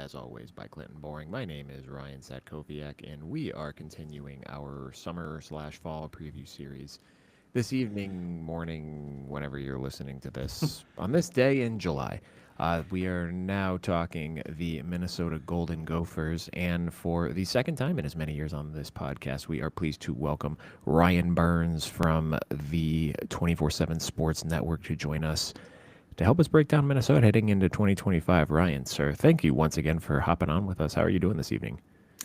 as always, by Clinton Boring. My name is Ryan Satkoviak, and we are continuing our summer/fall preview series this evening, morning, whenever you're listening to this, on this day in July. We are now talking the Minnesota Golden Gophers, and for the second time in as many years on this podcast, we are pleased to welcome Ryan Burns from the 24/7 Sports Network to join us to help us break down Minnesota heading into 2025. Ryan, sir, thank you once again for hopping on with us. How are you doing this evening?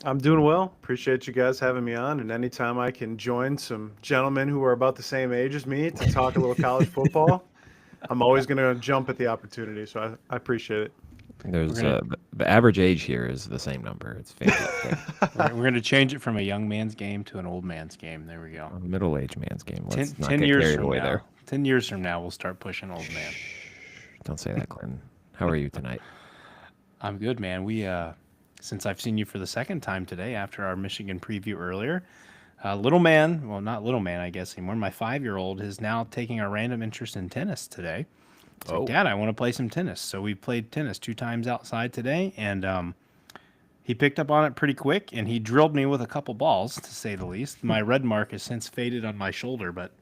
I'm doing well. Appreciate you guys having me on. And anytime I can join some gentlemen who are about the same age as me to talk a little college football, I'm always going to jump at the opportunity. So I appreciate it. There's gonna the average age here is the same number. It's fantastic. we're gonna change it from a young man's game to an old man's game. There we go. A middle-aged man's game. Let's not 10 get years carried from away now. there. 10 years from now, we'll start pushing old man. Don't say that, Clinton. How are you tonight? I'm good, man. Since I've seen you for the second time today after our Michigan preview earlier, little man, well, not little man, I guess anymore. My 5-year-old is now taking a random interest in tennis today. It's like, Dad, I want to play some tennis. So we played tennis 2 times outside today, and he picked up on it pretty quick, and he drilled me with a couple balls, to say the least. My red mark has since faded on my shoulder, but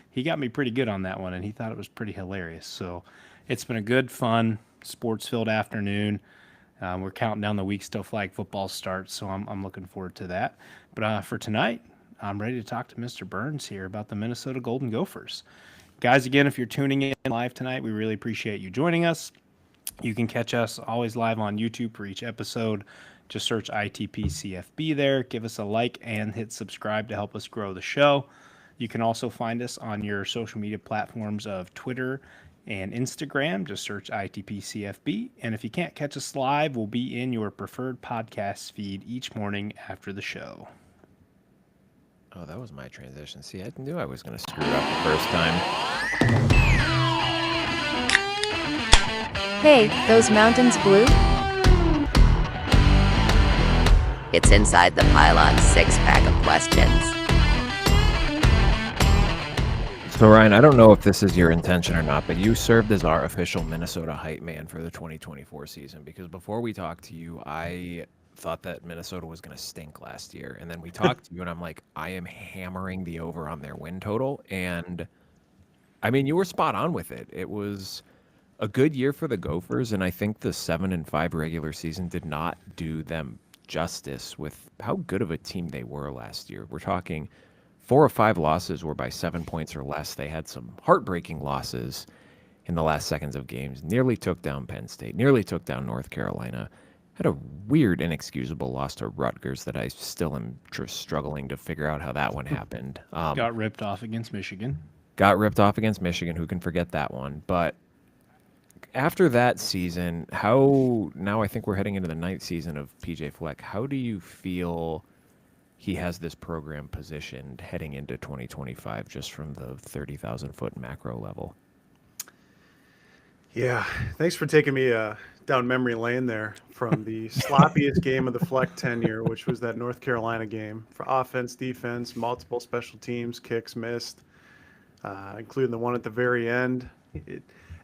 he got me pretty good on that one, and he thought it was pretty hilarious. So it's been a good, fun, sports-filled afternoon. We're counting down the weeks till flag football starts, so I'm looking forward to that. But for tonight, I'm ready to talk to Mr. Burns here about the Minnesota Golden Gophers. Guys, again, if you're tuning in live tonight, we really appreciate you joining us. You can catch us always live on YouTube for each episode. Just search ITP CFB there. Give us a like and hit subscribe to help us grow the show. You can also find us on your social media platforms of Twitter and Instagram. Just search ITP CFB. And if you can't catch us live, we'll be in your preferred podcast feed each morning after the show. Oh, that was my transition. See, I knew I was going to screw it up the first time. Hey, those mountains blue? It's Inside the Pylon 6-pack of questions. So, Ryan, I don't know if this is your intention or not, but you served as our official Minnesota hype man for the 2024 season, because before we talked to you, I thought that Minnesota was going to stink last year. And then we talked to you, and I'm like, I am hammering the over on their win total. And, I mean, you were spot on with it. It was a good year for the Gophers, and I think the 7-5 regular season did not do them justice with how good of a team they were last year. We're talking 4 or 5 losses were by 7 points or less. They had some heartbreaking losses in the last seconds of games. Nearly took down Penn State. Nearly took down North Carolina. Had a weird, inexcusable loss to Rutgers that I still am struggling to figure out how that one happened. Got ripped off against Michigan. Who can forget that one? But after that season, now I think we're heading into the 9th season of PJ Fleck. How do you feel he has this program positioned heading into 2025 just from the 30,000-foot macro level? Yeah, thanks for taking me down memory lane there from the sloppiest game of the Fleck tenure, which was that North Carolina game. For offense, defense, multiple special teams, kicks missed, including the one at the very end.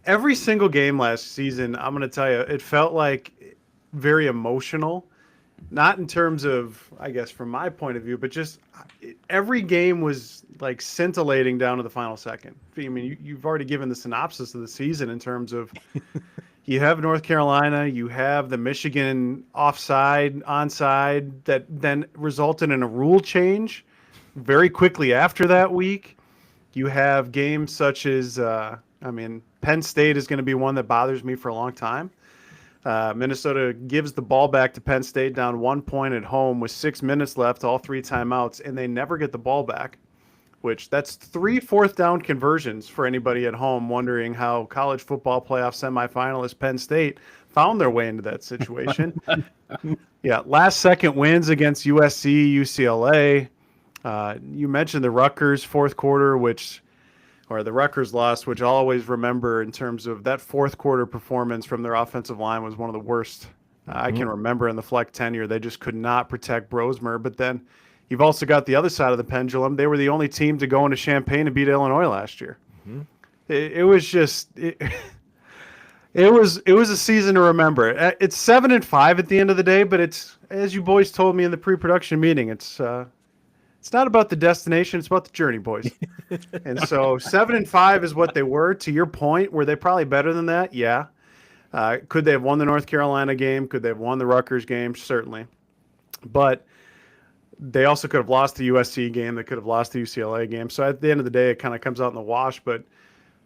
Every single game last season, I'm going to tell you, it felt like very emotional. Not in terms of, I guess, from my point of view, but just every game was like scintillating down to the final second. I mean, you've already given the synopsis of the season in terms of you have North Carolina, you have the Michigan onside that then resulted in a rule change very quickly after that week. You have games such as, Penn State is going to be one that bothers me for a long time. Minnesota gives the ball back to Penn State down 1 point at home with 6 minutes left, all 3 timeouts, and they never get the ball back, which that's 3 fourth-down conversions for anybody at home wondering how college football playoff semifinalist Penn State found their way into that situation. Yeah, last-second wins against USC, UCLA. You mentioned the Rutgers fourth quarter, or the Rutgers loss, which I'll always remember in terms of that fourth quarter performance from their offensive line was one of the worst I can remember in the Fleck tenure. They just could not protect Brosmer. But then you've also got the other side of the pendulum. They were the only team to go into Champaign and beat Illinois last year. It was just It was a season to remember. It's 7-5 at the end of the day, but it's, as you boys told me in the pre-production meeting, it's not about the destination, it's about the journey, boys. And so 7-5 is what they were. To your point, were they probably better than that? Yeah. Could they have won the North Carolina game? Could they have won the Rutgers game? Certainly. But they also could have lost the USC game. They could have lost the UCLA game. So at the end of the day, it kind of comes out in the wash. But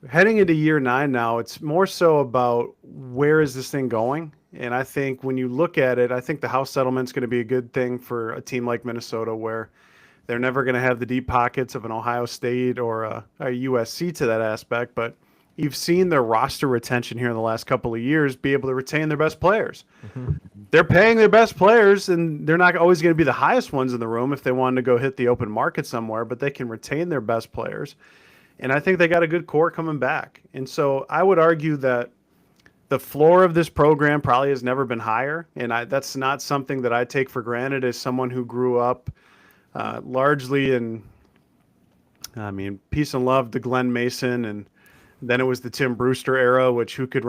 heading into year 9 now, it's more so about where is this thing going? And I think when you look at it, I think the house settlement's going to be a good thing for a team like Minnesota, where they're never going to have the deep pockets of an Ohio State or a USC to that aspect. But you've seen their roster retention here in the last couple of years be able to retain their best players. They're paying their best players, and they're not always going to be the highest ones in the room if they wanted to go hit the open market somewhere, but they can retain their best players. And I think they got a good core coming back. And so I would argue that the floor of this program probably has never been higher. And that's not something that I take for granted as someone who grew up largely in, peace and love to Glenn Mason, and then it was the Tim Brewster era, which who could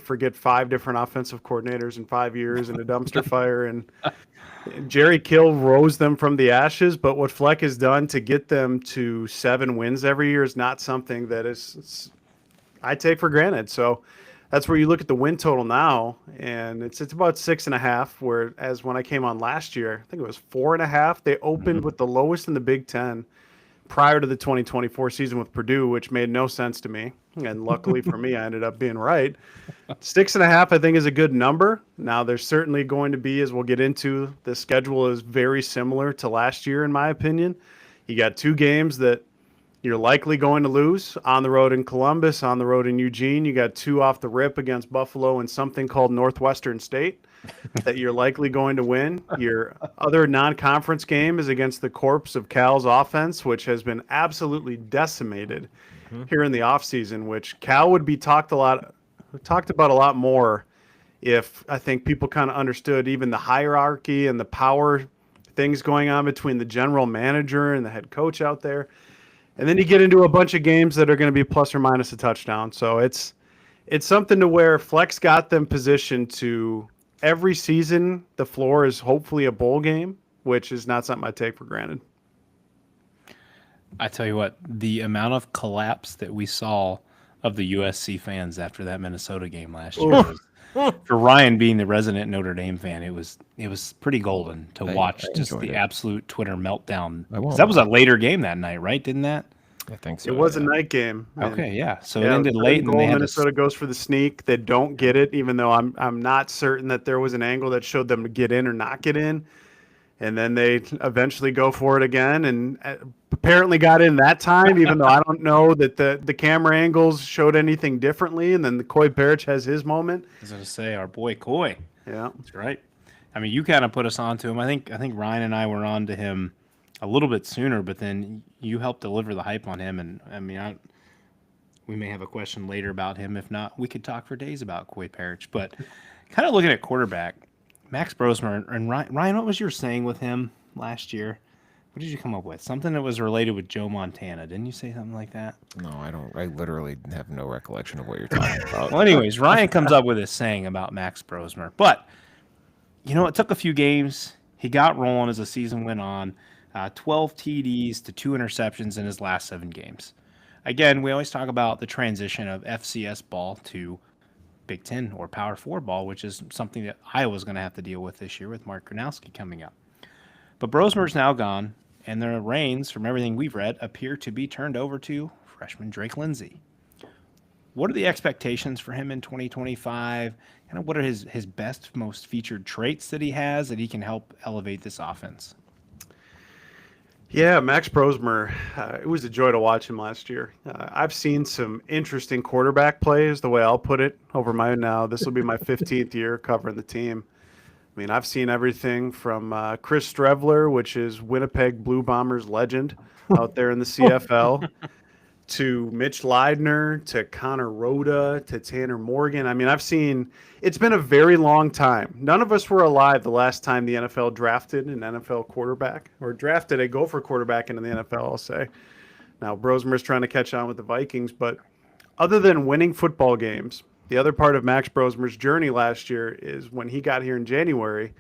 forget 5 different offensive coordinators in 5 years and a dumpster fire. And Jerry Kill rose them from the ashes, but what Fleck has done to get them to 7 wins every year is not something that I take for granted. So that's where you look at the win total now, and it's about 6.5. Whereas when I came on last year, I think it was 4.5. They opened with the lowest in the Big Ten prior to the 2024 season with Purdue, which made no sense to me. And luckily for me, I ended up being right. 6.5, I think, is a good number. Now, there's certainly going to be, as we'll get into, the schedule is very similar to last year, in my opinion. You got 2 games that you're likely going to lose, on the road in Columbus, on the road in Eugene. You got 2 off the rip against Buffalo and something called Northwestern State that you're likely going to win. Your other non-conference game is against the corpse of Cal's offense, which has been absolutely decimated here in the offseason, which Cal would be talked about a lot more if I think people kind of understood even the hierarchy and the power things going on between the general manager and the head coach out there. And then you get into a bunch of games that are going to be plus or minus a touchdown. So it's something to where Flex got them positioned to every season. The floor is hopefully a bowl game, which is not something I take for granted. I tell you what, the amount of collapse that we saw of the USC fans after that Minnesota game last year was, for Ryan being the resident Notre Dame fan, it was pretty golden to watch just the absolute Twitter meltdown. That was a later game that night, right? Didn't that? I think so. It was a night game. Okay, yeah. So it ended late, and they had Minnesota goes for the sneak. They don't get it, even though I'm not certain that there was an angle that showed them to get in or not get in. And then they eventually go for it again, and apparently got in that time, even though I don't know that the camera angles showed anything differently. And then the Coy Parrish has his moment. I was going to say, our boy Coy. Yeah, that's right. I mean, you kind of put us on to him. I think Ryan and I were on to him a little bit sooner, but then you helped deliver the hype on him. And I mean, we may have a question later about him. If not, we could talk for days about Coy Parrish. But kind of looking at quarterback, Max Brosmer and Ryan, what was your saying with him last year? What did you come up with? Something that was related with Joe Montana. Didn't you say something like that? No, I don't. I literally have no recollection of what you're talking about. Well, anyways, Ryan comes up with this saying about Max Brosmer. But, it took a few games. He got rolling as the season went on. 12 TDs to 2 interceptions in his last 7 games. Again, we always talk about the transition of FCS ball to Big Ten or Power 4 ball, which is something that Iowa's going to have to deal with this year with Mark Gronowski coming up. But Brosmer's now gone, and the reins, from everything we've read, appear to be turned over to freshman Drake Lindsey. What are the expectations for him in 2025? Kind of what are his best, most featured traits that he has that he can help elevate this offense? Yeah, Max Brosmer, it was a joy to watch him last year. I've seen some interesting quarterback plays, the way I'll put it, over this will be my 15th year covering the team. I mean, I've seen everything from Chris Strevler, which is Winnipeg Blue Bombers legend out there in the CFL, to Mitch Leidner, to Connor Rhoda, to Tanner Morgan. I mean, it's been a very long time. None of us were alive the last time the NFL drafted an NFL quarterback, or drafted a Gopher quarterback into the NFL, I'll say. Now, Brosmer's trying to catch on with the Vikings, but other than winning football games, The other part of Max Brosmer's journey last year is when he got here in January,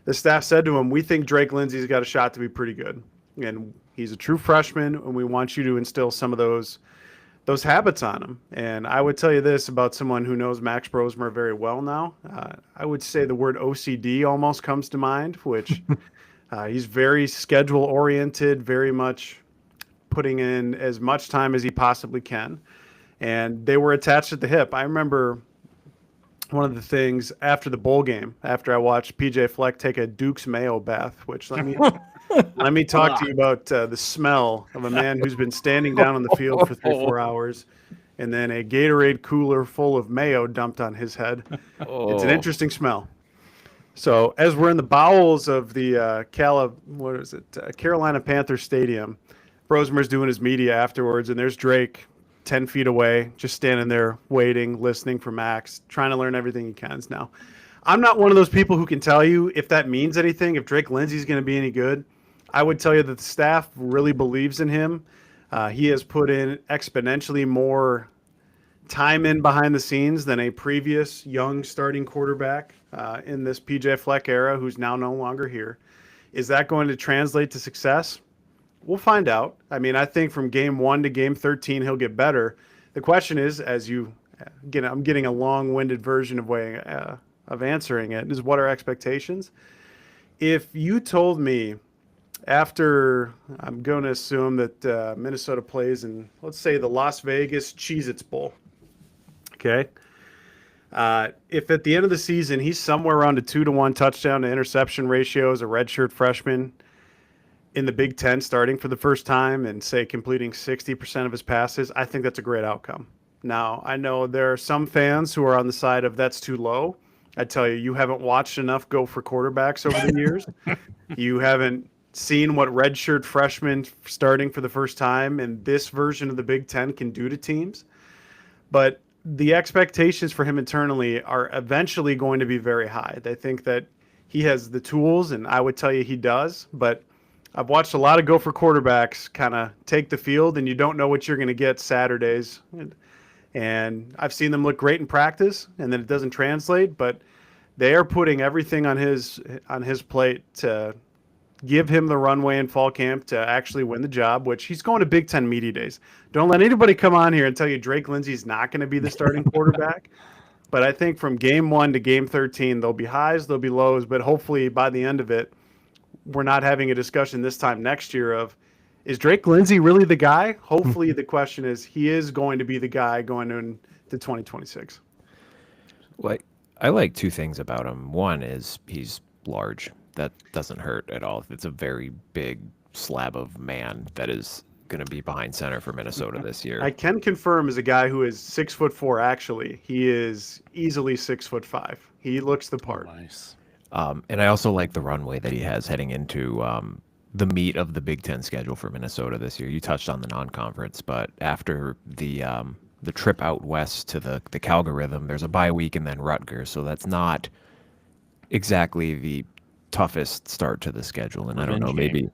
the staff said to him, we think Drake Lindsey's got a shot to be pretty good. And he's a true freshman, and we want you to instill some of those habits on him. And I would tell you this about someone who knows Max Brosmer very well now. I would say the word OCD almost comes to mind, which he's very schedule-oriented, very much putting in as much time as he possibly can. And they were attached at the hip. I remember one of the things after the bowl game, after I watched PJ Fleck take a Duke's Mayo bath, which let me talk to you about the smell of a man who's been standing down on the field for 3-4 hours, and then a Gatorade cooler full of mayo dumped on his head. It's an interesting smell. So as we're in the bowels of the Carolina Panthers Stadium, Brosmer's doing his media afterwards, and there's Drake 10 feet away, just standing there waiting, listening for Max, trying to learn everything he can. Now, I'm not one of those people who can tell you if that means anything, if Drake Lindsey's going to be any good. I would tell you that the staff really believes in him. He has put in exponentially more time in behind the scenes than a previous young starting quarterback in this PJ Fleck era, who's now no longer here. Is that going to translate to success? We'll find out. I mean, I think from game 1 to game 13, he'll get better. The question is, I'm getting a long-winded version of answering it, is what are expectations? If you told me after, I'm going to assume that Minnesota plays in, let's say, the Las Vegas Cheez-Its Bowl, okay? If at the end of the season he's somewhere around a 2-to-1 touchdown to interception ratio as a redshirt freshman in the Big Ten starting for the first time and, say, completing 60% of his passes, I think that's a great outcome. Now, I know there are some fans who are on the side of that's too low. I tell you, you haven't watched enough Gopher quarterbacks over the years. You haven't seen what redshirt freshmen starting for the first time in this version of the Big Ten can do to teams. But the expectations for him internally are eventually going to be very high. They think that he has the tools, and I would tell you he does. But I've watched a lot of Gopher quarterbacks kind of take the field, and you don't know what you're going to get Saturdays. And I've seen them look great in practice, and then it doesn't translate. But they are putting everything on his plate to give him the runway in fall camp to actually win the job, which he's going to Big Ten Media Days. Don't let anybody come on here and tell you Drake Lindsey's not going to be the starting quarterback. But I think from game 1 to game 13, there'll be highs, there'll be lows, but hopefully by the end of it, we're not having a discussion this time next year of, is Drake Lindsey really the guy? Hopefully the question is he is going to be the guy going into 2026. Well, I like two things about him. One is he's large. That doesn't hurt at all. It's a very big slab of man that is going to be behind center for Minnesota this year. I can confirm as a guy who is 6'4", actually, he is easily 6'5". He looks the part. Nice. And I also like the runway that he has heading into the meat of the Big Ten schedule for Minnesota this year. You touched on the non-conference, but after the trip out west to the Calgary, there's a bye week and then Rutgers. So that's not exactly the toughest start to the schedule. And Revenge I don't know, game. maybe,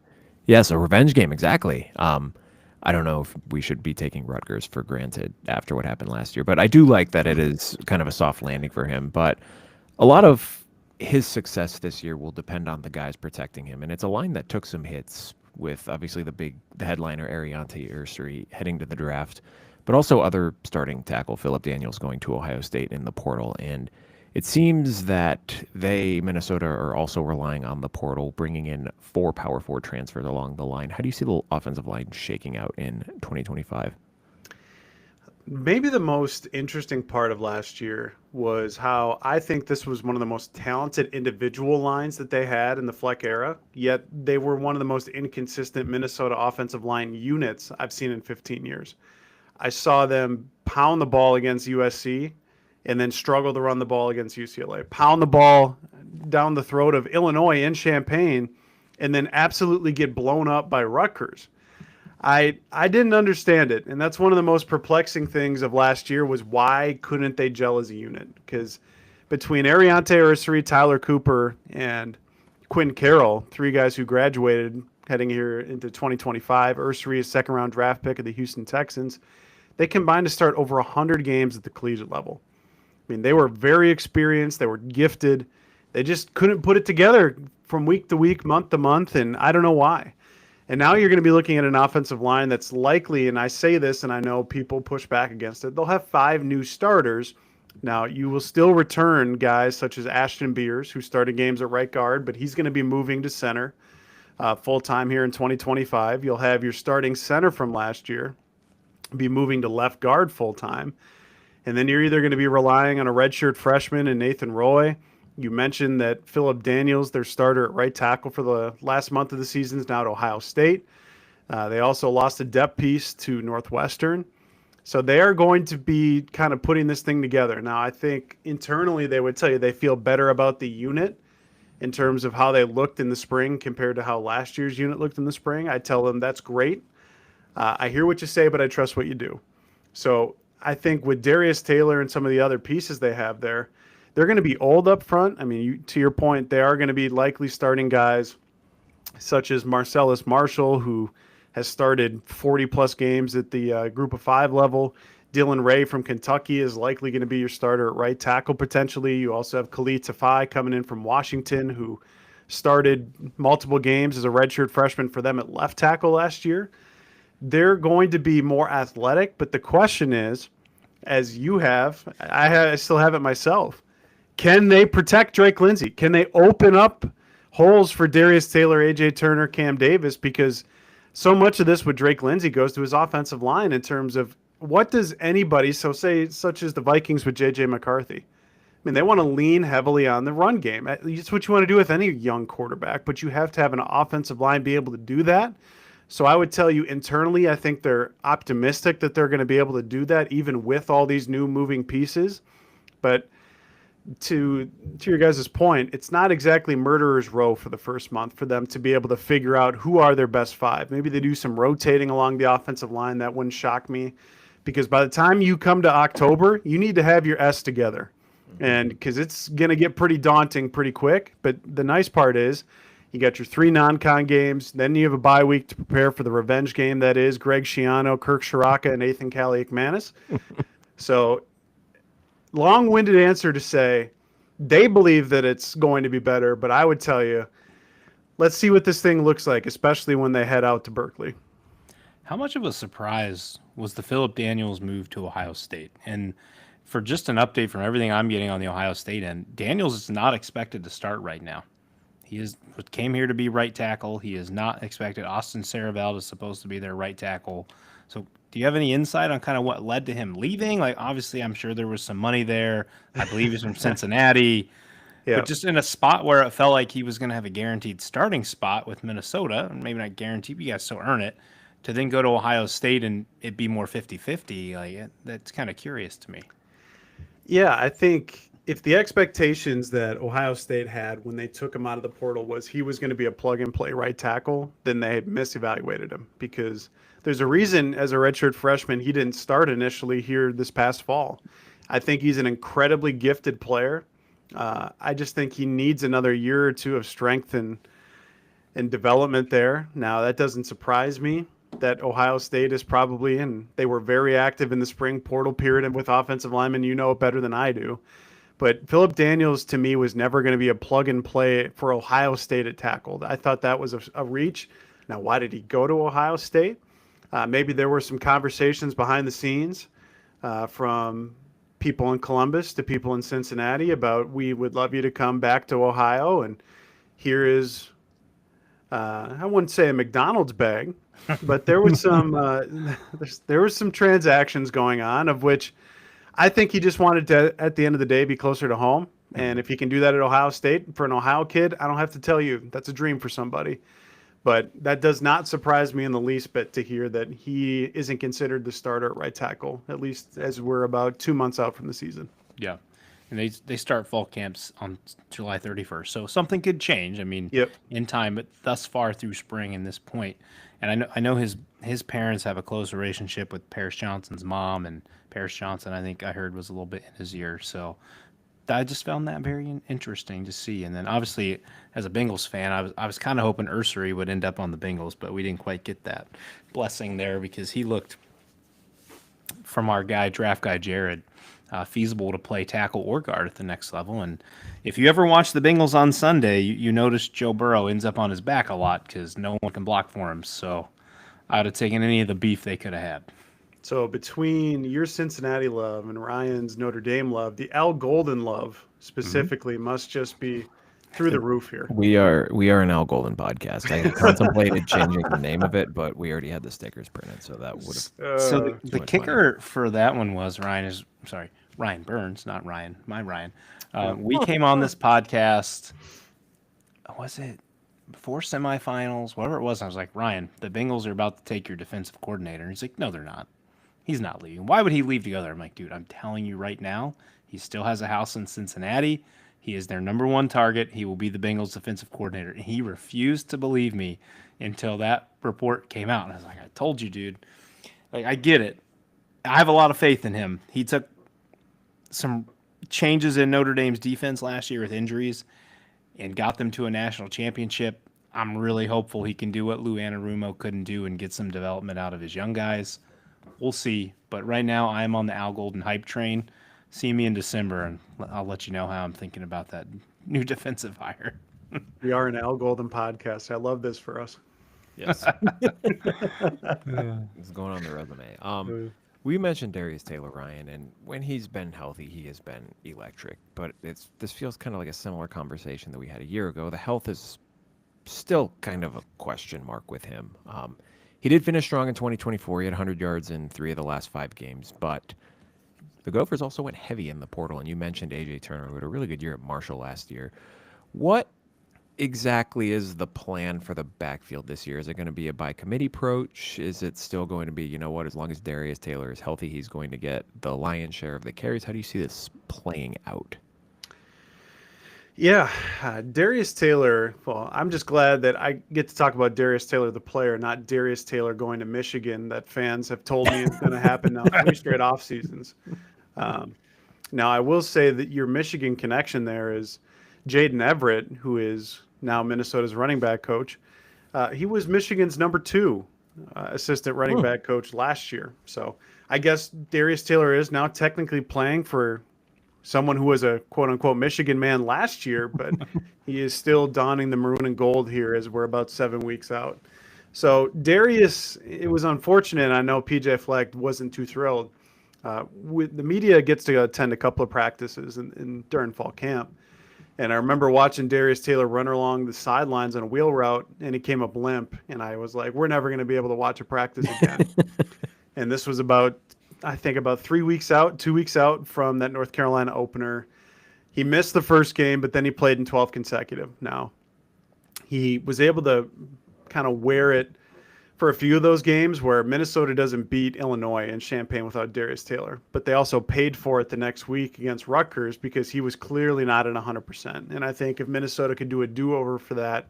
yes, a revenge game, exactly. I don't know if we should be taking Rutgers for granted after what happened last year, but I do like that it is kind of a soft landing for him. But a lot of his success this year will depend on the guys protecting him. And it's a line that took some hits with obviously the headliner Ariante Ursary heading to the draft, but also other starting tackle Philip Daniels going to Ohio State in the portal. And it seems that Minnesota, are also relying on the portal, bringing in 4 Power 4 transfers along the line. How do you see the offensive line shaking out in 2025? Maybe the most interesting part of last year was how I think this was one of the most talented individual lines that they had in the Fleck era, yet they were one of the most inconsistent Minnesota offensive line units I've seen in 15 years. I saw them pound the ball against USC and then struggle to run the ball against UCLA, pound the ball down the throat of Illinois in Champaign, and then absolutely get blown up by Rutgers. I didn't understand it, and that's one of the most perplexing things of last year was why couldn't they gel as a unit? Because between Ariante Ursary, Tyler Cooper, and Quinn Carroll, 3 guys who graduated heading here into 2025, Ursary is second-round draft pick of the Houston Texans, they combined to start over 100 games at the collegiate level. I mean, they were very experienced. They were gifted. They just couldn't put it together from week to week, month to month, and I don't know why. And now you're going to be looking at an offensive line that's likely, and I say this and I know people push back against it, they'll have 5 new starters. Now, you will still return guys such as Ashton Beers, who started games at right guard, but he's going to be moving to center full-time here in 2025. You'll have your starting center from last year be moving to left guard full-time. And then you're either going to be relying on a redshirt freshman in Nathan Roy. You mentioned that Philip Daniels, their starter at right tackle for the last month of the season, is now at Ohio State. They also lost a depth piece to Northwestern. So they are going to be kind of putting this thing together. Now, I think internally they would tell you they feel better about the unit in terms of how they looked in the spring compared to how last year's unit looked in the spring. I tell them that's great. I hear what you say, but I trust what you do. So I think with Darius Taylor and some of the other pieces they have there, they're going to be old up front. I mean, to your point, they are going to be likely starting guys such as Marcellus Marshall, who has started 40-plus games at the Group of 5 level. Dylan Ray from Kentucky is likely going to be your starter at right tackle potentially. You also have Khalid Tafai coming in from Washington, who started multiple games as a redshirt freshman for them at left tackle last year. They're going to be more athletic, but the question is, as you have, I still have it myself, can they protect Drake Lindsey? Can they open up holes for Darius Taylor, A.J. Turner, Cam Davis? Because so much of this with Drake Lindsey goes to his offensive line in terms of what does anybody, so say such as the Vikings with J.J. McCarthy, I mean, they want to lean heavily on the run game. It's what you want to do with any young quarterback, but you have to have an offensive line be able to do that. So I would tell you internally, I think they're optimistic that they're going to be able to do that even with all these new moving pieces. But to your guys' point, it's not exactly murderer's row for the first month for them to be able to figure out who are their best 5. Maybe they do some rotating along the offensive line. That wouldn't shock me, because by the time you come to October, you need to have your S together. And because it's going to get pretty daunting pretty quick. But the nice part is you got your 3 non-con games. Then you have a bye week to prepare for the revenge game that is Greg Schiano, Kirk Shiraka, and Nathan Kaliakmanis. So long-winded answer to say they believe that it's going to be better, but I would tell you, let's see what this thing looks like, especially when they head out to Berkeley. How much of a surprise was the Philip Daniels move to Ohio State? And for just an update from everything I'm getting on the Ohio State end, Daniels is not expected to start right now. He came here to be right tackle. He is not expected. Austin Sarabeld is supposed to be their right tackle. So do you have any insight on kind of what led to him leaving? Like, obviously, I'm sure there was some money there. I believe he's from Cincinnati. Yeah. But just in a spot where it felt like he was going to have a guaranteed starting spot with Minnesota, and maybe not guaranteed, but you guys still earn it, to then go to Ohio State and it be more 50-50, like, that's kind of curious to me. Yeah, I think if the expectations that Ohio State had when they took him out of the portal was he was going to be a plug-and-play right tackle, then they had misevaluated him, because there's a reason as a redshirt freshman he didn't start initially here this past fall. I think he's an incredibly gifted player. I just think he needs another year or two of strength and development there. Now, that doesn't surprise me that Ohio State is probably, and they were very active in the spring portal period with offensive linemen. You know it better than I do. But Philip Daniels, to me, was never going to be a plug-and-play for Ohio State at tackle. I thought that was a reach. Now, why did he go to Ohio State? Maybe there were some conversations behind the scenes from people in Columbus to people in Cincinnati about, we would love you to come back to Ohio, and here is, I wouldn't say a McDonald's bag, but there was some transactions going on, of which I think he just wanted to, at the end of the day, be closer to home. And if he can do that at Ohio State for an Ohio kid, I don't have to tell you, that's a dream for somebody. But that does not surprise me in the least bit to hear that he isn't considered the starter at right tackle, at least as we're about 2 months out from the season. Yeah. And they start fall camps on July 31st. So something could change. I mean, in time, but thus far through spring and this point. And I know his parents have a close relationship with Paris Johnson's mom, and Paris Johnson, I think I heard, was a little bit in his ear. So I just found that very interesting to see. And then obviously, as a Bengals fan, I was kind of hoping Ursary would end up on the Bengals, but we didn't quite get that blessing there, because he looked, from our guy, draft guy Jared, feasible to play tackle or guard at the next level. And if you ever watch the Bengals on Sunday, you notice Joe Burrow ends up on his back a lot because no one can block for him. So I would have taken any of the beef they could have had. So between your Cincinnati love and Ryan's Notre Dame love, the Al Golden love specifically must just be through the roof here. We are an Al Golden podcast. I had contemplated changing the name of it, but we already had the stickers printed, so that would have. So the kicker for that one was Ryan Burns, not Ryan, my Ryan. We came on this podcast. Was it before semifinals, whatever it was? I was like, Ryan, the Bengals are about to take your defensive coordinator. And he's like, no, they're not. He's not leaving. Why would he leave to go there? I'm like, dude, I'm telling you right now, he still has a house in Cincinnati. He is their number one target. He will be the Bengals defensive coordinator. And he refused to believe me until that report came out. And I was like, I told you, dude. Like, I get it. I have a lot of faith in him. He took some changes in Notre Dame's defense last year with injuries and got them to a national championship. I'm really hopeful he can do what Lou Anarumo couldn't do and get some development out of his young guys. We'll see. But right now, I'm on the Al Golden hype train. See me in December, and I'll let you know how I'm thinking about that new defensive hire. We are an Al Golden podcast. I love this for us. Yes. It's going on the resume. We mentioned Darius Taylor, Ryan, and when he's been healthy, he has been electric. But this feels kind of like a similar conversation that we had a year ago. The health is still kind of a question mark with him. He did finish strong in 2024. He had 100 yards in 3 of the last 5 games, but the Gophers also went heavy in the portal, and you mentioned AJ Turner, who had a really good year at Marshall last year. What exactly is the plan for the backfield this year? Is it going to be a by committee approach? Is it still going to be, you know what, as long as Darius Taylor is healthy, he's going to get the lion's share of the carries? How do you see this playing out? Yeah, Darius Taylor. Well, I'm just glad that I get to talk about Darius Taylor, the player, not Darius Taylor going to Michigan. That fans have told me is going to happen now 3 straight off seasons. Now, I will say that your Michigan connection there is Jaden Everett, who is now Minnesota's running back coach. He was Michigan's number 2 assistant running back coach last year. So I guess Darius Taylor is now technically playing for someone who was a quote-unquote Michigan man last year, but he is still donning the maroon and gold here as we're about 7 weeks out. So Darius, it was unfortunate. I know PJ Fleck wasn't too thrilled. With the media gets to attend a couple of practices during fall camp. And I remember watching Darius Taylor run along the sidelines on a wheel route, and he came up limp. And I was like, we're never going to be able to watch a practice again. And this was about 3 weeks out, 2 weeks out from that North Carolina opener. He missed the first game, but then he played in 12 consecutive. Now, he was able to kind of wear it for a few of those games where Minnesota doesn't beat Illinois and Champaign without Darius Taylor. But they also paid for it the next week against Rutgers because he was clearly not at 100%. And I think if Minnesota could do a do-over for that,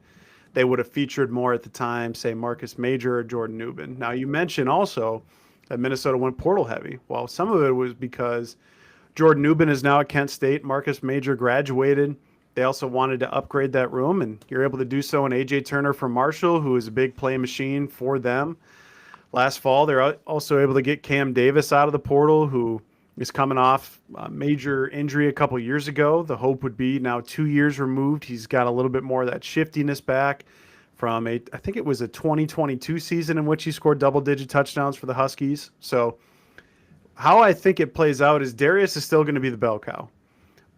they would have featured more at the time, say Marcus Major or Jordan Newman. Now, you mentioned also that Minnesota went portal heavy. Well, some of it was because Jordan Newman is now at Kent State. Marcus Major graduated. They also wanted to upgrade that room, and you're able to do so in A.J. Turner from Marshall, who is a big play machine for them. Last fall, they're also able to get Cam Davis out of the portal, who is coming off a major injury a couple years ago. The hope would be now 2 years removed. He's got a little bit more of that shiftiness back from I think it was a 2022 season in which he scored double-digit touchdowns for the Huskies. So how I think it plays out is Darius is still going to be the bell cow.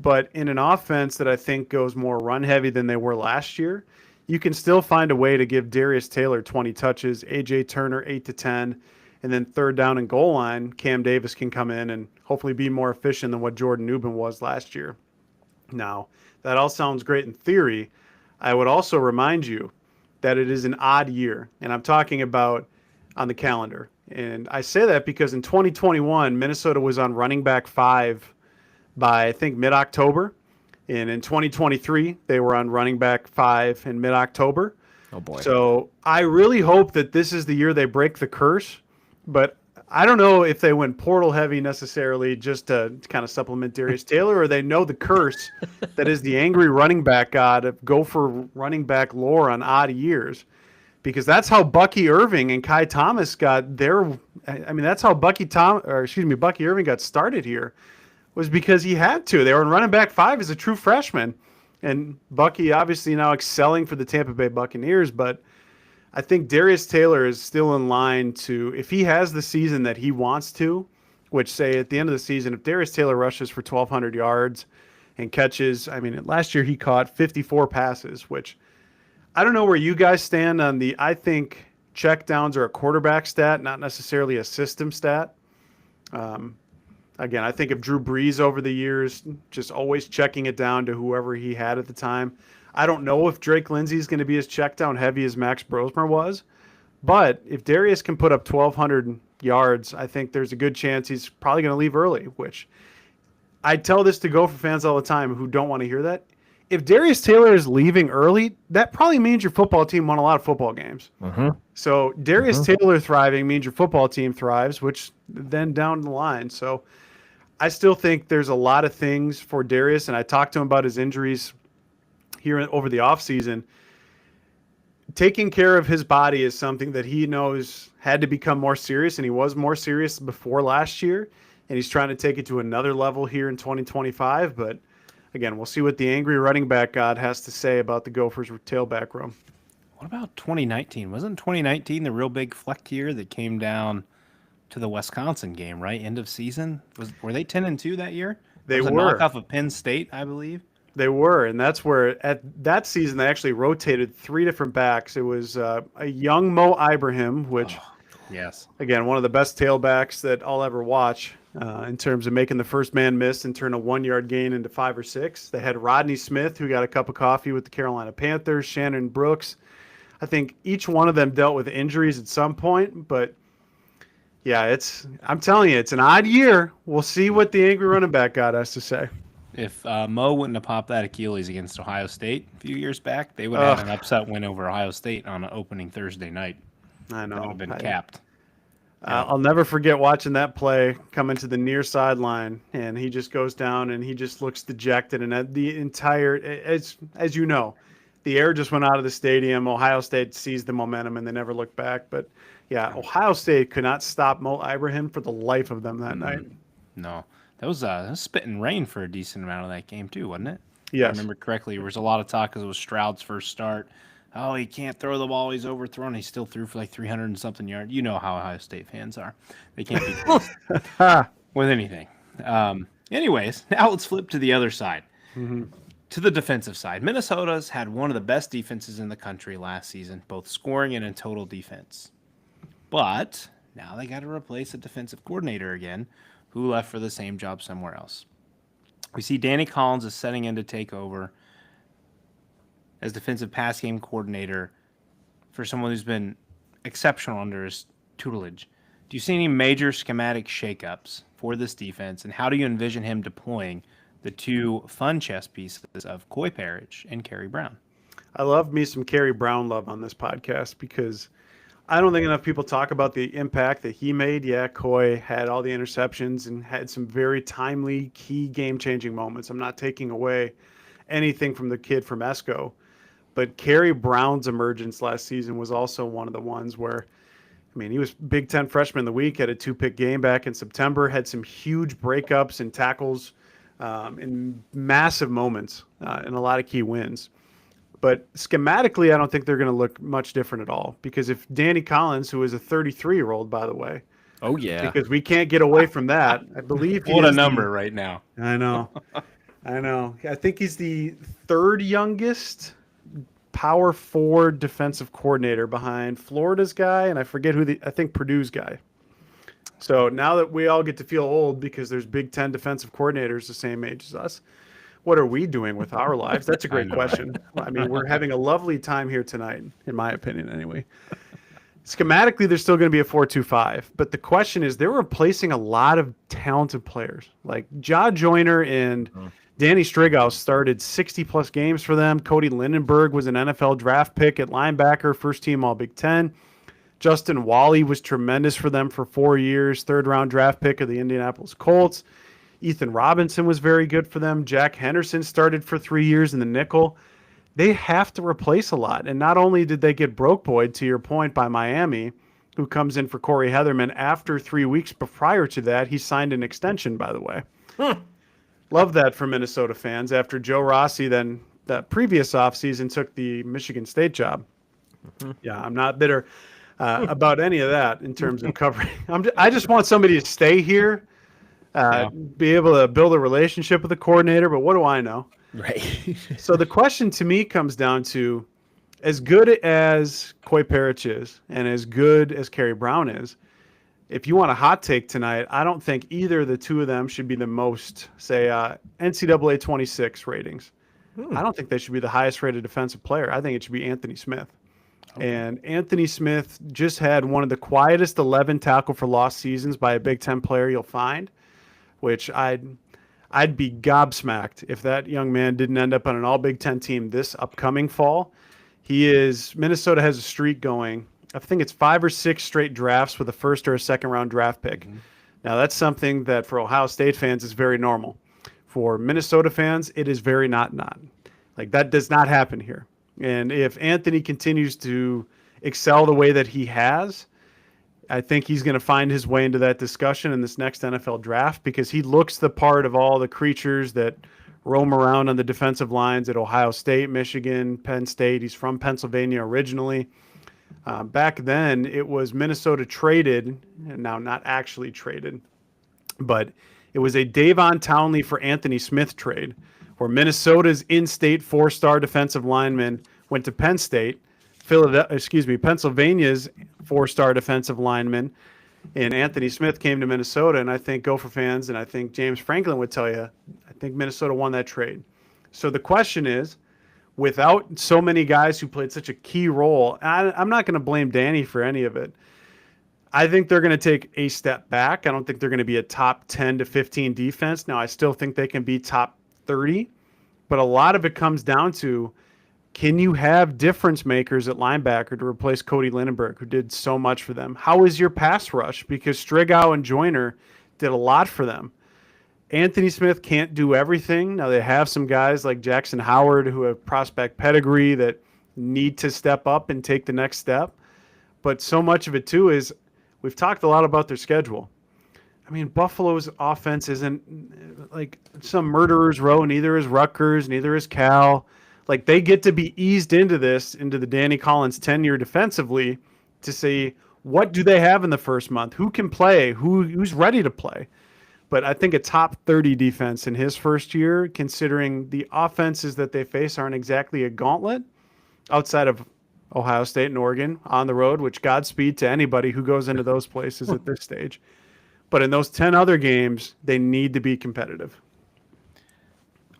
But in an offense that I think goes more run-heavy than they were last year, you can still find a way to give Darius Taylor 20 touches, A.J. Turner 8 to 10, and then third down and goal line, Cam Davis can come in and hopefully be more efficient than what Jordan Newman was last year. Now, that all sounds great in theory. I would also remind you that it is an odd year, and I'm talking about on the calendar. And I say that because in 2021, Minnesota was on running back 5 by, I think, mid-October. And in 2023, they were on running back 5 in mid-October. Oh, boy. So I really hope that this is the year they break the curse. But I don't know if they went portal heavy necessarily just to kind of supplement Darius Taylor, or they know the curse that is the angry running back god of Gopher running back lore on odd years. Because that's how Bucky Irving and Kai Thomas got their – I mean, that's how Bucky Irving got started here. was because he had to. They were in running back 5 as a true freshman. And Bucky obviously now excelling for the Tampa Bay Buccaneers, but I think Darius Taylor is still in line to, if he has the season that he wants to, which say at the end of the season, if Darius Taylor rushes for 1,200 yards and catches, I mean, last year he caught 54 passes, which I don't know where you guys stand on the, I think checkdowns are a quarterback stat, not necessarily a system stat. Again, I think of Drew Brees over the years, just always checking it down to whoever he had at the time. I don't know if Drake Lindsey is going to be as check down heavy as Max Brosmer was, but if Darius can put up 1,200 yards, I think there's a good chance he's probably going to leave early, which I tell this to Gopher fans all the time who don't want to hear that. If Darius Taylor is leaving early, that probably means your football team won a lot of football games. So Darius Taylor thriving means your football team thrives, which then down the line. So I still think there's a lot of things for Darius, and I talked to him about his injuries here over the offseason. Taking care of his body is something that he knows had to become more serious, and he was more serious before last year, and he's trying to take it to another level here in 2025. But again, we'll see what the angry running back god has to say about the Gophers' tailback room. What about 2019? Wasn't 2019 the real big Fleck year that came down to the Wisconsin game, right? End of season. Were they 10-2 that year? They were. A knockoff of Penn State, I believe. They were, and that's where at that season they actually rotated 3 different backs. It was a young Mo Ibrahim, which, yes, again, one of the best tailbacks that I'll ever watch in terms of making the first man miss and turn a 1-yard gain into 5 or 6. They had Rodney Smith, who got a cup of coffee with the Carolina Panthers, Shannon Brooks. I think each one of them dealt with injuries at some point, but yeah, I'm telling you, it's an odd year. We'll see what the angry running back god has to say. If Mo wouldn't have popped that Achilles against Ohio State a few years back, they would have had an upset win over Ohio State on an opening Thursday night. I know. That would have been capped. I'll never forget watching that play come into the near sideline, and he just goes down and he just looks dejected. And the entire, as you know, the air just went out of the stadium. Ohio State seized the momentum, and they never looked back. But yeah, Ohio State could not stop Mo Ibrahim for the life of them that night. No, that was spitting rain for a decent amount of that game too, wasn't it? Yes. I remember correctly. There was a lot of talk because it was Stroud's first start. Oh, he can't throw the ball. He's overthrown. He still threw for like 300 and something yards. You know how Ohio State fans are. They can't be pleased with anything. Anyways, now let's flip to the other side. To the defensive side. Minnesota's had one of the best defenses in the country last season, both scoring and in total defense. But now they got to replace a defensive coordinator again, who left for the same job somewhere else. We see Danny Collins is setting in to take over as defensive pass game coordinator for someone who's been exceptional under his tutelage. Do you see any major schematic shakeups for this defense, and how do you envision him deploying the 2 fun chess pieces of Coy Parrish and Kerry Brown? I love me some Kerry Brown love on this podcast because I don't think enough people talk about the impact that he made. Yeah, Coy had all the interceptions and had some very timely, key game-changing moments. I'm not taking away anything from the kid from Esco, but Kerry Brown's emergence last season was also one of the ones where, I mean, he was Big Ten Freshman of the Week, had a 2-pick game back in September, had some huge breakups and tackles in massive moments and a lot of key wins. But schematically, I don't think they're going to look much different at all. Because if Danny Collins, who is a 33-year-old, by the way. Oh, yeah. Because we can't get away from that. I believe what a number right now. I know. I think he's the 3rd youngest Power 4 defensive coordinator behind Florida's guy, and I forget I think Purdue's guy. So now that we all get to feel old because there's Big Ten defensive coordinators the same age as us, what are we doing with our lives? That's a great question. I mean, we're having a lovely time here tonight, in my opinion, anyway. Schematically, there's still going to be a 4-2-5, but the question is they're replacing a lot of talented players. Like Ja Joyner and Danny Strighouse started 60-plus games for them. Cody Lindenberg was an NFL draft pick at linebacker, first team All-Big Ten. Justin Wally was tremendous for them for 4 years, 3rd-round draft pick of the Indianapolis Colts. Ethan Robinson was very good for them. Jack Henderson started for 3 years in the nickel. They have to replace a lot. And not only did they get broke boyed, to your point, by Miami, who comes in for Corey Heatherman after 3 weeks, but prior to that, he signed an extension, by the way. Love that for Minnesota fans after Joe Rossi then that previous offseason took the Michigan State job. Yeah, I'm not bitter about any of that in terms of covering. I just want somebody to stay here, be able to build a relationship with the coordinator, but what do I know? Right. So the question to me comes down to, as good as Coy Parrish is and as good as Kerry Brown is, if you want a hot take tonight, I don't think either of the two of them should be the most, say, NCAA 26 ratings. I don't think they should be the highest rated defensive player. I think it should be Anthony Smith. Okay. And Anthony Smith just had one of the quietest 11 tackle for loss seasons by a Big Ten player you'll find, which I'd be gobsmacked if that young man didn't end up on an all Big Ten team this upcoming fall. Minnesota has a streak going. I think it's 5 or 6 straight drafts with a first or a second round draft pick. Mm-hmm. Now that's something that for Ohio State fans is very normal. For Minnesota fans, it is very not. Like that does not happen here. And if Anthony continues to excel the way that he has, I think he's going to find his way into that discussion in this next NFL draft because he looks the part of all the creatures that roam around on the defensive lines at Ohio State, Michigan, Penn State. He's from Pennsylvania originally. Back then, it was Minnesota traded, and now not actually traded, but it was a Davon Townley for Anthony Smith trade where Minnesota's in-state 4-star defensive lineman went to Penn State, Pennsylvania's 4-star defensive lineman, and Anthony Smith came to Minnesota. And I think Gopher fans and I think James Franklin would tell you, I think Minnesota won that trade. So the question is, without so many guys who played such a key role, I'm not going to blame Danny for any of it. I think they're going to take a step back. I don't think they're going to be a top 10 to 15 defense. Now, I still think they can be top 30, but a lot of it comes down to, can you have difference makers at linebacker to replace Cody Lindenberg, who did so much for them? How is your pass rush? Because Strigow and Joyner did a lot for them. Anthony Smith can't do everything. Now, they have some guys like Jackson Howard who have prospect pedigree that need to step up and take the next step. But so much of it, too, is we've talked a lot about their schedule. I mean, Buffalo's offense isn't like some murderer's row. Neither is Rutgers. Neither is Cal. Like, they get to be eased into the Danny Collins tenure defensively to say, what do they have in the first month? Who can play? Who's ready to play? But I think a top 30 defense in his first year, considering the offenses that they face aren't exactly a gauntlet outside of Ohio State and Oregon on the road, which Godspeed to anybody who goes into those places at this stage. But in those 10 other games, they need to be competitive.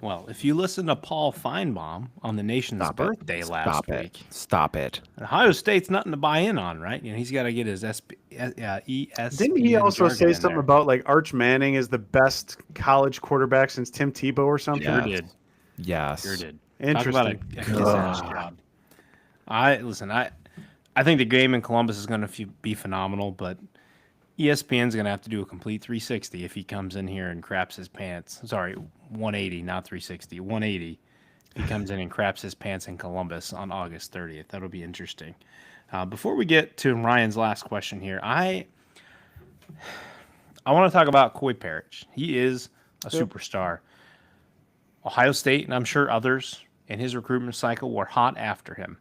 Well, if you listen to Paul Feinbaum on the nation's birthday last week. Stop it. Ohio State's nothing to buy in on, right? You know, he's got to get his ESPN. Didn't he also say something about like Arch Manning is the best college quarterback since Tim Tebow or something? Sure did. Yes. Sure did. Interesting. Talk about a kiss-ass job. I think the game in Columbus is going to be phenomenal, but ESPN's going to have to do a complete 360 if he comes in here and craps his pants. Sorry, 180, not 360. 180. He comes in and craps his pants in Columbus on August 30th. That'll be interesting. Before we get to Ryan's last question here, I want to talk about Coy Parrish. He is a superstar. Ohio State, and I'm sure others in his recruitment cycle, were hot after him.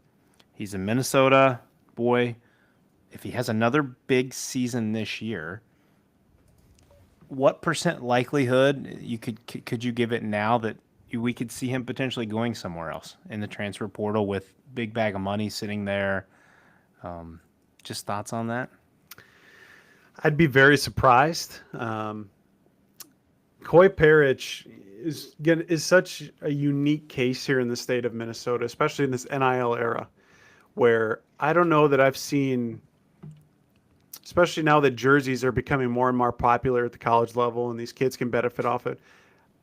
He's a Minnesota boy. If he has another big season this year, what percent likelihood could you give it now that we could see him potentially going somewhere else in the transfer portal with big bag of money sitting there? Just thoughts on that? I'd be very surprised. Coy Parrish is such a unique case here in the state of Minnesota, especially in this NIL era, where I don't know that I've seen, especially now that jerseys are becoming more and more popular at the college level and these kids can benefit off it.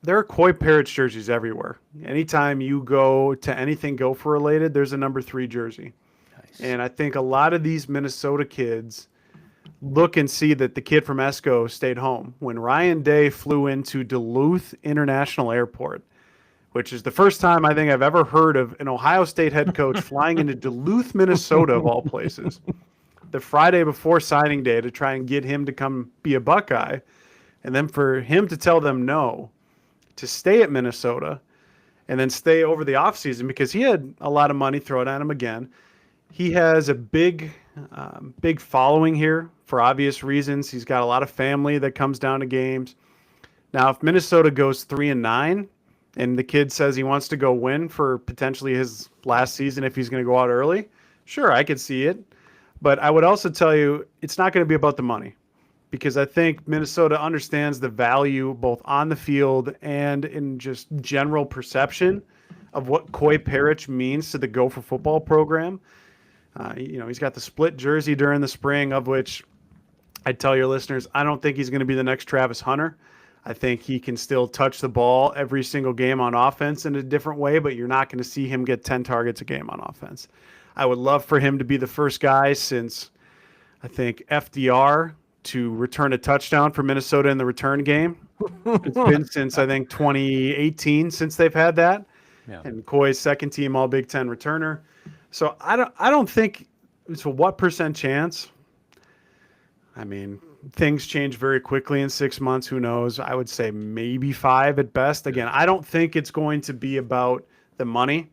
There are Coy Parrish jerseys everywhere. Anytime you go to anything Gopher related, there's a number 3 jersey. Nice. And I think a lot of these Minnesota kids look and see that the kid from Esco stayed home. When Ryan Day flew into Duluth International Airport, which is the first time I think I've ever heard of an Ohio State head coach flying into Duluth, Minnesota, of all places, the Friday before signing day to try and get him to come be a Buckeye, and then for him to tell them no, to stay at Minnesota and then stay over the offseason because he had a lot of money thrown at him again. He has a big following here for obvious reasons. He's got a lot of family that comes down to games. Now, if Minnesota goes 3-9 and the kid says he wants to go win for potentially his last season if he's going to go out early, sure, I could see it. But I would also tell you it's not going to be about the money because I think Minnesota understands the value both on the field and in just general perception of what Coy Parrish means to the Gopher football program. He's got the split jersey during the spring, of which I tell your listeners, I don't think he's going to be the next Travis Hunter. I think he can still touch the ball every single game on offense in a different way, but you're not going to see him get 10 targets a game on offense. I would love for him to be the first guy since, I think, FDR to return a touchdown for Minnesota in the return game. It's been since, I think, 2018 since they've had that. Yeah. And Coy's second team All Big Ten returner. So I don't think it's a what % chance. I mean, things change very quickly in 6 months. Who knows? I would say maybe 5 at best. Again, I don't think it's going to be about the money.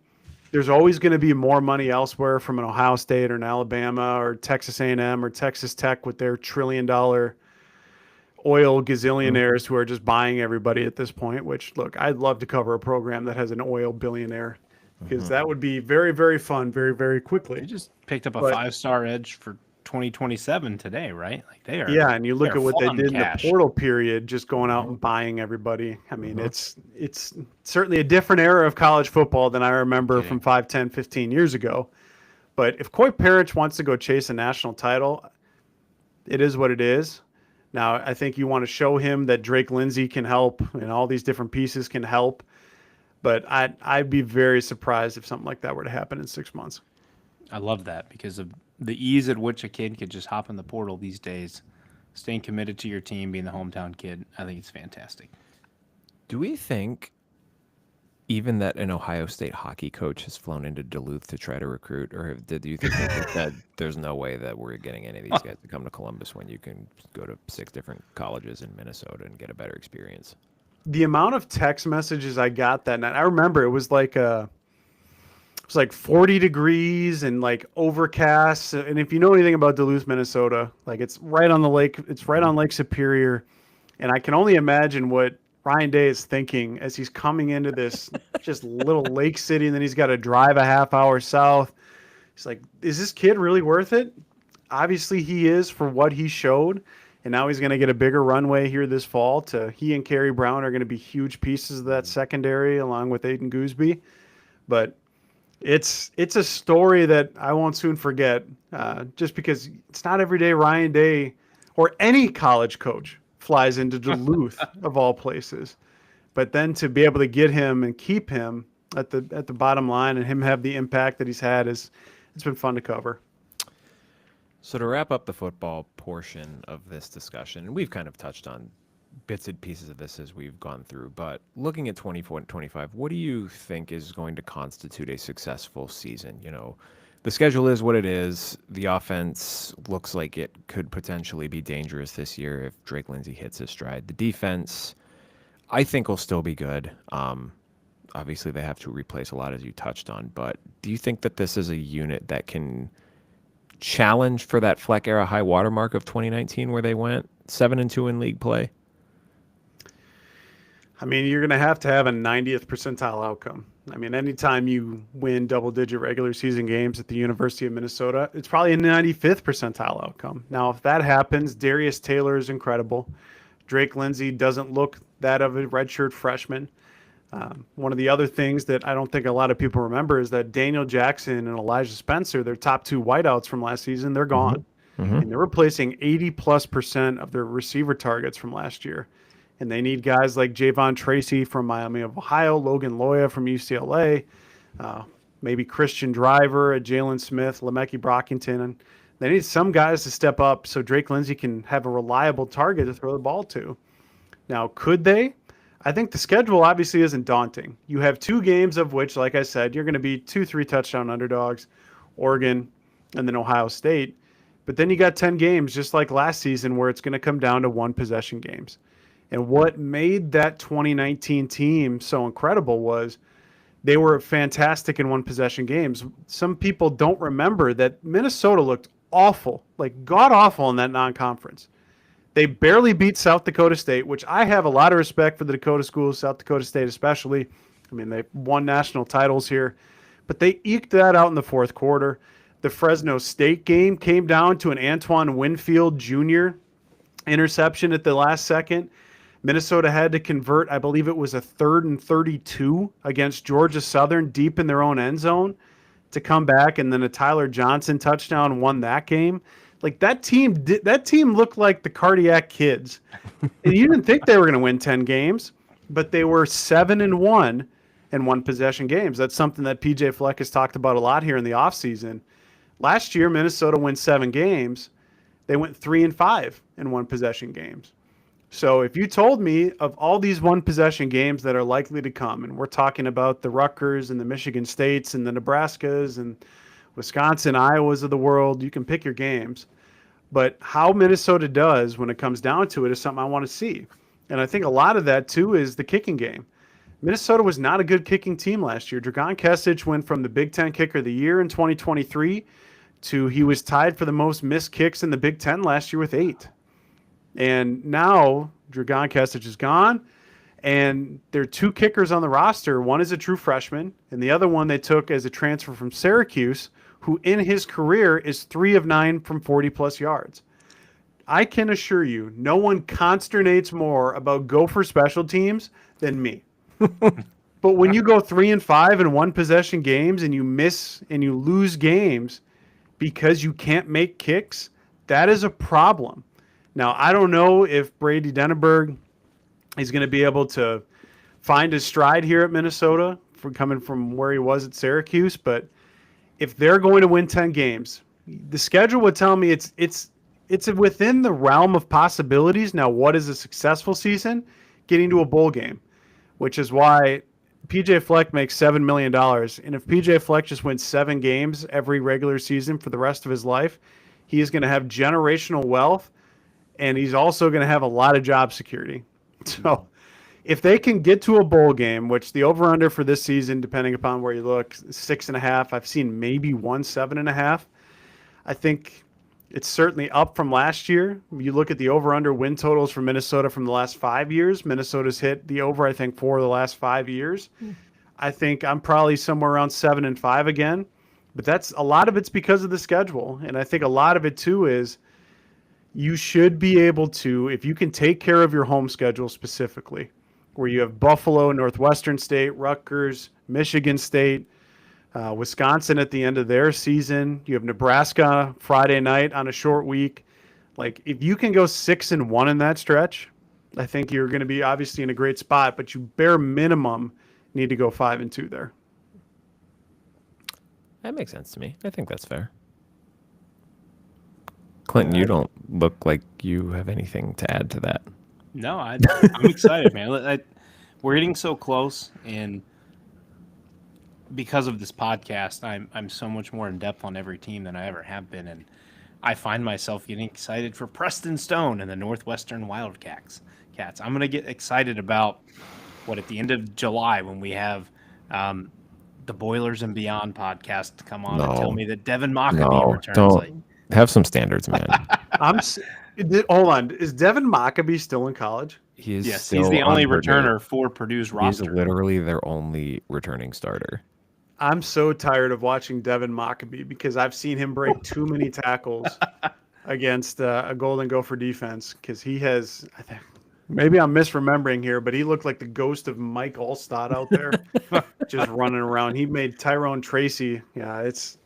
There's always going to be more money elsewhere from an Ohio State or an Alabama or Texas A&M or Texas Tech with their $1 trillion oil gazillionaires who are just buying everybody at this point, which, look, I'd love to cover a program that has an oil billionaire because that would be very, very fun very, very quickly. They just picked up a 5-star edge for 2027 today, right? Like they are. Yeah, and you look at what they did in the portal period, just going out and buying everybody. I mean, it's certainly a different era of college football than I remember from 5, 10, 15 years ago. But if Coy Parrish wants to go chase a national title, it is what it is. Now, I think you want to show him that Drake Lindsey can help and all these different pieces can help. But I'd be very surprised if something like that were to happen in 6 months. I love that because of the ease at which a kid could just hop in the portal these days, staying committed to your team, being the hometown kid. I think it's fantastic. Do we think even that an Ohio State hockey coach has flown into Duluth to try to recruit, or do you think that there's no way that we're getting any of these guys to come to Columbus when you can go to 6 different colleges in Minnesota and get a better experience? The amount of text messages I got that night, I remember it was like 40 degrees and like overcast. And if you know anything about Duluth, Minnesota, like it's right on the lake. It's right on Lake Superior. And I can only imagine what Ryan Day is thinking as he's coming into this just little lake city. And then he's got to drive a half hour south. He's like, is this kid really worth it? Obviously he is for what he showed. And now he's going to get a bigger runway here this fall. He and Kerry Brown are going to be huge pieces of that secondary along with Aiden Gooseby. But it's a story that I won't soon forget just because it's not every day Ryan Day or any college coach flies into Duluth of all places. But then to be able to get him and keep him at the bottom line and him have the impact that he's had it's been fun to cover. So to wrap up the football portion of this discussion, and we've kind of touched on bits and pieces of this as we've gone through, but looking at 24 and 25, what do you think is going to constitute a successful season? You know, the schedule is what it is. The offense looks like it could potentially be dangerous this year if Drake Lindsey hits his stride. The defense, I think, will still be good. Obviously, they have to replace a lot, as you touched on, but do you think that this is a unit that can challenge for that Fleck era high watermark of 2019 where they went 7-2 in league play? I mean, you're going to have a 90th percentile outcome. I mean, anytime you win double-digit regular season games at the University of Minnesota, it's probably a 95th percentile outcome. Now, if that happens, Darius Taylor is incredible. Drake Lindsey doesn't look that of a redshirt freshman. One of the other things that I don't think a lot of people remember is that Daniel Jackson and Elijah Spencer, their top 2 wideouts from last season, they're gone. Mm-hmm. And they're replacing 80+% of their receiver targets from last year. And they need guys like Javon Tracy from Miami of Ohio, Logan Loya from UCLA, maybe Christian Driver, Jalen Smith, Lemeki Brockington. And they need some guys to step up so Drake Lindsey can have a reliable target to throw the ball to. Now, could they? I think the schedule obviously isn't daunting. You have 2 games of which, like I said, you're going to be 2-3 touchdown underdogs, Oregon and then Ohio State. But then you got 10 games just like last season where it's going to come down to 1 possession games. And what made that 2019 team so incredible was they were fantastic in one-possession games. Some people don't remember that Minnesota looked awful, like god-awful in that non-conference. They barely beat South Dakota State, which I have a lot of respect for the Dakota schools, South Dakota State especially. I mean, they won national titles here. But they eked that out in the fourth quarter. The Fresno State game came down to an Antoine Winfield Jr. interception at the last second. Minnesota had to convert, I believe it was a 3rd and 32 against Georgia Southern deep in their own end zone to come back, and then a Tyler Johnson touchdown won that game. Like that team looked like the Cardiac Kids. And you didn't think they were going to win 10 games, but they were 7-1 in one-possession games. That's something that PJ Fleck has talked about a lot here in the offseason. Last year, Minnesota won 7 games. They went 3-5 in one-possession games. So if you told me of all these one-possession games that are likely to come, and we're talking about the Rutgers and the Michigan States and the Nebraskas and Wisconsin, Iowas of the world, you can pick your games. But how Minnesota does when it comes down to it is something I want to see. And I think a lot of that, too, is the kicking game. Minnesota was not a good kicking team last year. Dragan Kesich went from the Big Ten Kicker of the Year in 2023 to he was tied for the most missed kicks in the Big Ten last year with 8. And now Dragan Kesich is gone, and there are 2 kickers on the roster. One is a true freshman, and the other one they took as a transfer from Syracuse, who in his career is 3 of 9 from 40-plus yards. I can assure you, no one consternates more about Gopher special teams than me. But when you go 3-5 in one-possession games and you miss and you lose games because you can't make kicks, that is a problem. Now, I don't know if Brady Denneberg is going to be able to find his stride here at Minnesota for coming from where he was at Syracuse, but if they're going to win 10 games, the schedule would tell me it's within the realm of possibilities. Now, what is a successful season? Getting to a bowl game, which is why PJ Fleck makes $7 million. And if PJ Fleck just wins 7 games every regular season for the rest of his life, he is going to have generational wealth. And he's also going to have a lot of job security. So if they can get to a bowl game, which the over-under for this season, depending upon where you look, 6.5. I've seen maybe 7.5. I think it's certainly up from last year. You look at the over-under win totals for Minnesota from the last 5 years. Minnesota's hit the over, I think, 4 of the last 5 years. I think I'm probably somewhere around 7-5 again. But that's a lot of it's because of the schedule. And I think a lot of it, too, is you should be able to, if you can take care of your home schedule specifically, where you have Buffalo, Northwestern State, Rutgers, Michigan State, Wisconsin at the end of their season. You have Nebraska Friday night on a short week. Like, if you can go 6-1 in that stretch, I think you're going to be obviously in a great spot, but you bare minimum need to go 5-2 there. That makes sense to me. I think that's fair. Clinton, you don't look like you have anything to add to that. No, I'm excited, man. We're getting so close, and because of this podcast, I'm so much more in depth on every team than I ever have been, and I find myself getting excited for Preston Stone and the Northwestern Wildcats. I'm going to get excited about at the end of July when we have the Boilers and Beyond podcast to come on and tell me that Devin Mockabee returns. Don't have some standards, man. Hold on. Is Devin Mockabee still in college? Yes, he's the only returner for Purdue's roster. He's literally their only returning starter. I'm so tired of watching Devin Mockabee because I've seen him break too many tackles against a Golden Gopher defense because he has, I think, maybe I'm misremembering here, but he looked like the ghost of Mike Allstott out there just running around. He made Tyrone Tracy. Yeah, it's,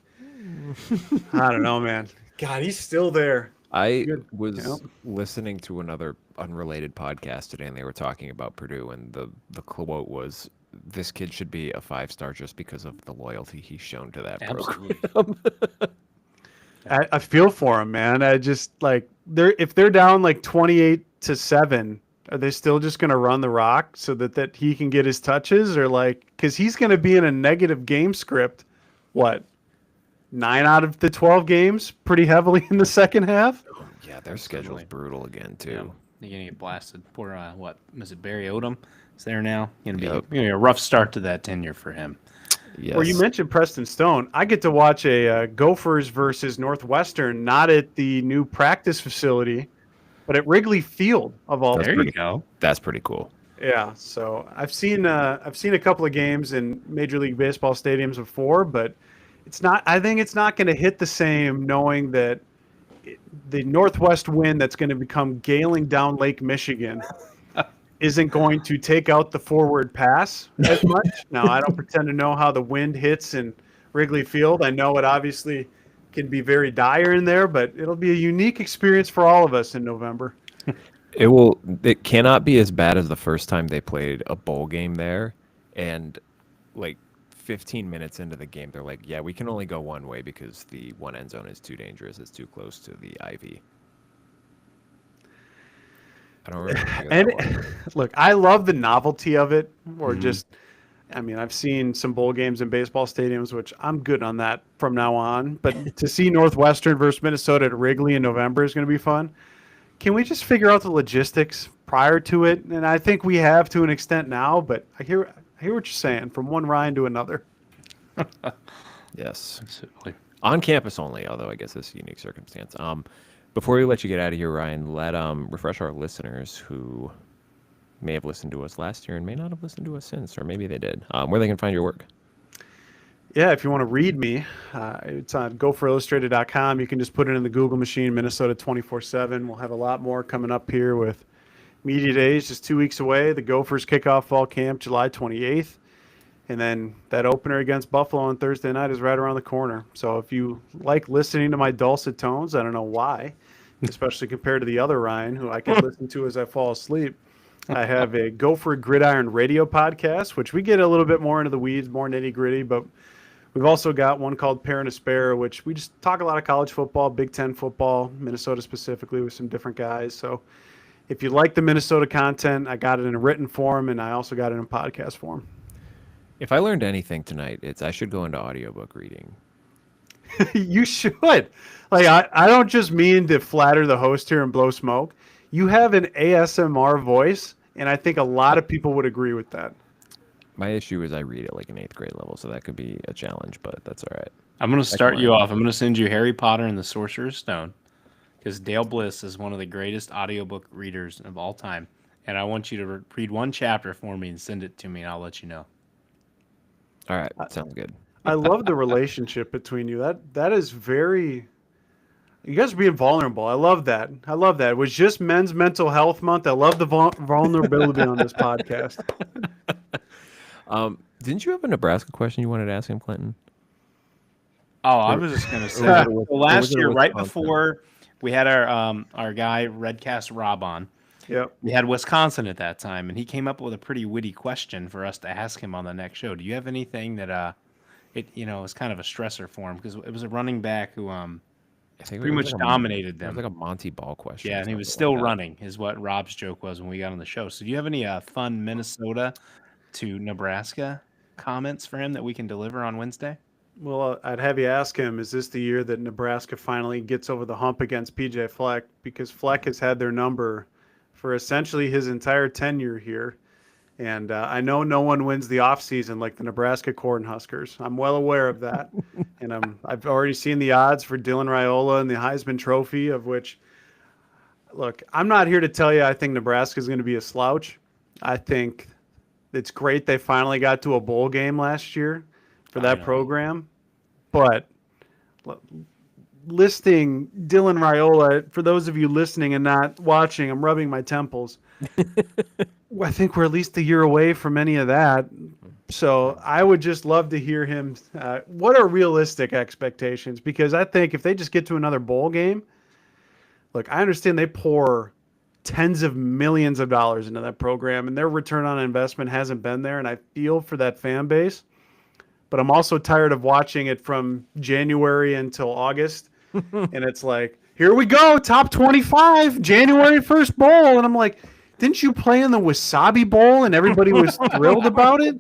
I don't know, man. God, he's still there. I was listening to another unrelated podcast today, and they were talking about Purdue, and the quote was, "This kid should be a 5-star just because of the loyalty he's shown to that program." I feel for him, man. I just if they're down 28-7, are they still just going to run the rock so that he can get his touches, or because he's going to be in a negative game script? What? 9 out of the 12 games pretty heavily in the second half. Yeah, their schedule's brutal again too. You're gonna get blasted. Poor what was it? Barry Odom is there now. Gonna be Yep. a rough start to that tenure for him. Yes. Well, you mentioned Preston Stone. I get to watch a Gophers versus Northwestern, not at the new practice facility, but at Wrigley Field of all. There you go. That's pretty cool. Yeah, so I've seen a couple of games in Major League Baseball stadiums before, but it's not. I think it's not going to hit the same knowing that the Northwest wind that's going to become galing down Lake Michigan isn't going to take out the forward pass as much. Now, I don't pretend to know how the wind hits in Wrigley Field. I know it obviously can be very dire in there, but it'll be a unique experience for all of us in November. It cannot be as bad as the first time they played a bowl game there, and like 15 minutes into the game, they're like, "Yeah, we can only go one way because the one end zone is too dangerous. It's too close to the ivy." I don't remember. And look, I love the novelty of it, or just, I mean, I've seen some bowl games in baseball stadiums, which I'm good on that from now on. But to see Northwestern versus Minnesota at Wrigley in November is going to be fun. Can we just figure out the logistics prior to it? And I think we have to an extent now, but I hear what you're saying, from one Ryan to another. Yes. Absolutely. On campus only, although I guess it's a unique circumstance. Before we let you get out of here, Ryan, let refresh our listeners who may have listened to us last year and may not have listened to us since, or maybe they did, where they can find your work. Yeah, if you want to read me, it's on gopherillustrated.com. You can just put it in the Google machine, Minnesota 24/7. We'll have a lot more coming up here with media days, just 2 weeks away. The Gophers kick off fall camp July 28th. And then that opener against Buffalo on Thursday night is right around the corner. So if you like listening to my dulcet tones, I don't know why, especially compared to the other Ryan, who I can listen to as I fall asleep. I have a Gopher Gridiron radio podcast, which we get a little bit more into the weeds, more nitty gritty, but we've also got one called Parent to Spare, which we just talk a lot of college football, Big Ten football, Minnesota specifically, with some different guys. So if you like the Minnesota content, I got it in a written form, and I also got it in podcast form. If I learned anything tonight, it's I should go into audiobook reading. You should. Like, I don't just mean to flatter the host here and blow smoke. You have an ASMR voice, and I think a lot of people would agree with that. My issue is I read at like an 8th grade level, so that could be a challenge, but that's all right. I'm going to start you off. I'm going to send you Harry Potter and the Sorcerer's Stone, because Dale Bliss is one of the greatest audiobook readers of all time. And I want you to read one chapter for me and send it to me, and I'll let you know. All right, sounds good. I love the relationship between you. That is very. You guys are being vulnerable. I love that. It was just Men's Mental Health Month. I love the vulnerability on this podcast. Didn't you have a Nebraska question you wanted to ask him, Clinton? Oh, I was just going to say, last year, right before we had our guy Redcast Rob on, Yep. we had Wisconsin at that time, and he came up with a pretty witty question for us to ask him on the next show. Do you have anything that was kind of a stressor for him, because it was a running back who I think pretty much dominated It was them. like a Monty Ball question. Yeah, and he was still running, is what Rob's joke was when we got on the show. So do you have any fun Minnesota to Nebraska comments for him that we can deliver on Wednesday? Well, I'd have you ask him, is this the year that Nebraska finally gets over the hump against PJ Fleck? Because Fleck has had their number for essentially his entire tenure here. And I know no one wins the offseason like the Nebraska Cornhuskers. I'm well aware of that. And I've already seen the odds for Dylan Raiola and the Heisman Trophy, of which, look, I'm not here to tell you I think Nebraska is going to be a slouch. I think it's great they finally got to a bowl game last year for that program. But listing Dylan Raiola, for those of you listening and not watching, I'm rubbing my temples. I think we're at least a year away from any of that. So I would just love to hear him. What are realistic expectations? Because I think if they just get to another bowl game, look, I understand they pour tens of millions of dollars into that program, and their return on investment hasn't been there. And I feel for that fan base. But I'm also tired of watching it from January until August. And it's like, here we go, top 25, January 1st bowl. And I'm like, didn't you play in the Wasabi Bowl and everybody was thrilled about it?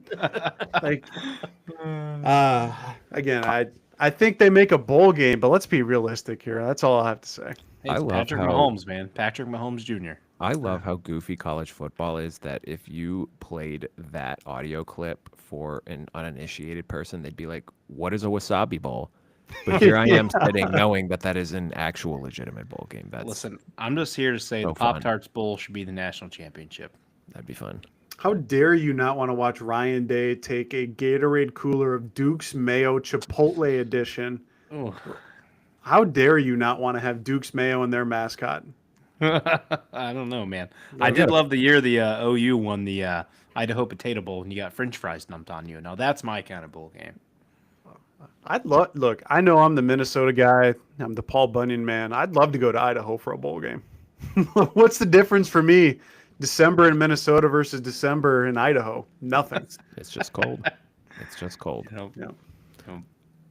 Like, again, I think they make a bowl game, but let's be realistic here. That's all I have to say. Hey, I love Patrick how- Mahomes, man. Patrick Mahomes Jr. I love how goofy college football is that if you played that audio clip for an uninitiated person, they'd be like, what is a wasabi bowl? But here I am sitting knowing that that is an actual legitimate bowl game. That's Listen, I'm just here to say so the fun. Pop-Tarts Bowl should be the national championship. That'd be fun. How dare you not want to watch Ryan Day take a Gatorade cooler of Duke's Mayo Chipotle edition? Oh. How dare you not want to have Duke's Mayo in their mascot? I don't know, man. I did love the year the OU won the Idaho Potato Bowl and you got French fries dumped on you. Now that's my kind of bowl game. Look, I know I'm the Minnesota guy. I'm the Paul Bunyan man. I'd love to go to Idaho for a bowl game. What's the difference for me? December in Minnesota versus December in Idaho? Nothing. It's just cold. It's just cold. Yeah.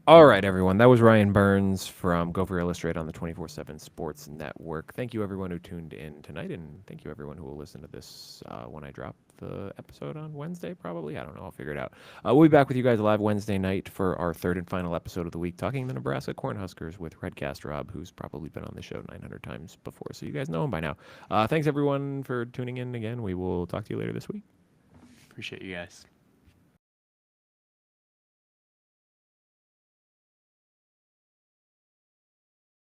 All right, everyone. That was Ryan Burns from Gopher Illustrated on the 24/7 Sports Network. Thank you, everyone who tuned in tonight, and thank you, everyone who will listen to this when I drop the episode on Wednesday, probably. I don't know. I'll figure it out. We'll be back with you guys live Wednesday night for our third and final episode of the week, talking the Nebraska Cornhuskers with Redcast Rob, who's probably been on the show 900 times before, so you guys know him by now. Thanks, everyone, for tuning in again. We will talk to you later this week. Appreciate you guys.